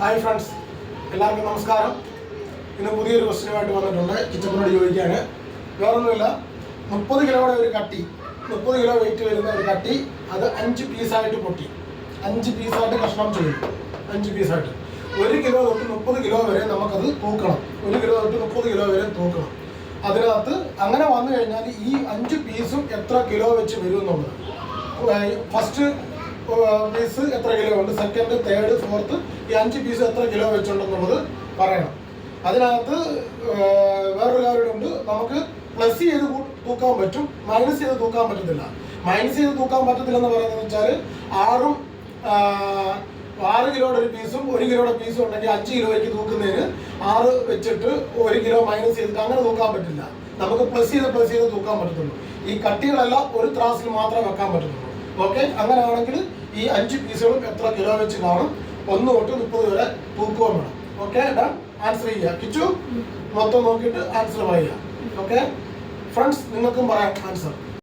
Hi friends, എല്ലാവർക്കും നമസ്കാരം. ഇന്ന് പുതിയൊരു ക്വസ്റ്റ്യനുമായിട്ട് വന്നിട്ടുണ്ട്. കിച്ചപ്പനോട് ചോദിക്കുകയാണ്. വേറൊന്നുമില്ല, 30 കിലോയുടെ ഒരു കട്ടി, 30 കിലോ വെയിറ്റ് വരുന്ന ഒരു കട്ടി, അത് 5 പീസായിട്ട് പൊട്ടി, 5 പീസായിട്ട് കഷ്ണം ചെയ്യും. 5 പീസായിട്ട് 1 കിലോ തൊട്ട് 30 കിലോ വരെ നമുക്കത് തൂക്കണം. 1 കിലോ തൊട്ട് 30 കിലോ വരെ തൂക്കണം. അതിനകത്ത് അങ്ങനെ വന്നു കഴിഞ്ഞാൽ ഈ 5 പീസും എത്ര കിലോ വെച്ച് വരും എന്നുള്ളത്, ഫസ്റ്റ് പീസ് എത്ര കിലോ ഉണ്ട്, സെക്കൻഡ്, തേർഡ്, ഫോർത്ത്, ഈ 5 പീസ് എത്ര കിലോ വെച്ചുണ്ടെന്നുള്ളത് പറയണം. അതിനകത്ത് വേറൊരു കാര്യമുണ്ട്, നമുക്ക് പ്ലസ് ചെയ്ത് തൂക്കാൻ പറ്റും, മൈനസ് ചെയ്ത് തൂക്കാൻ പറ്റത്തില്ല. മൈനസ് ചെയ്ത് തൂക്കാൻ പറ്റത്തില്ലെന്ന് പറയുന്നത് വെച്ചാൽ 6 കിലോയുടെ ഒരു പീസും 1 കിലോയുടെ പീസും ഉണ്ടെങ്കിൽ 5 കിലോയ്ക്ക് തൂക്കുന്നതിന് 6 വെച്ചിട്ട് 1 കിലോ മൈനസ് ചെയ്തിട്ട് അങ്ങനെ തൂക്കാൻ പറ്റില്ല. നമുക്ക് പ്ലസ് ചെയ്ത് തൂക്കാൻ പറ്റത്തുള്ളൂ. ഈ കട്ടികളെല്ലാം ഒരു ത്രാസിൽ മാത്രമേ വെക്കാൻ പറ്റത്തുള്ളൂ. ഓക്കെ, അങ്ങനെയാണെങ്കിൽ ഈ 5 പീസുകളും എത്ര കിലോ വെച്ച് കാണും, 1 തൊട്ട് 30 വരെ തൂക്കുകയും വേണം. Okay, done. ആൻസർ ചെയ്യുക. കിച്ചു മൊത്തം നോക്കിയിട്ട് ആൻസർ പറയുക. ഓക്കെ ഫ്രണ്ട്സ്, നിങ്ങൾക്കും പറയാം ആൻസർ.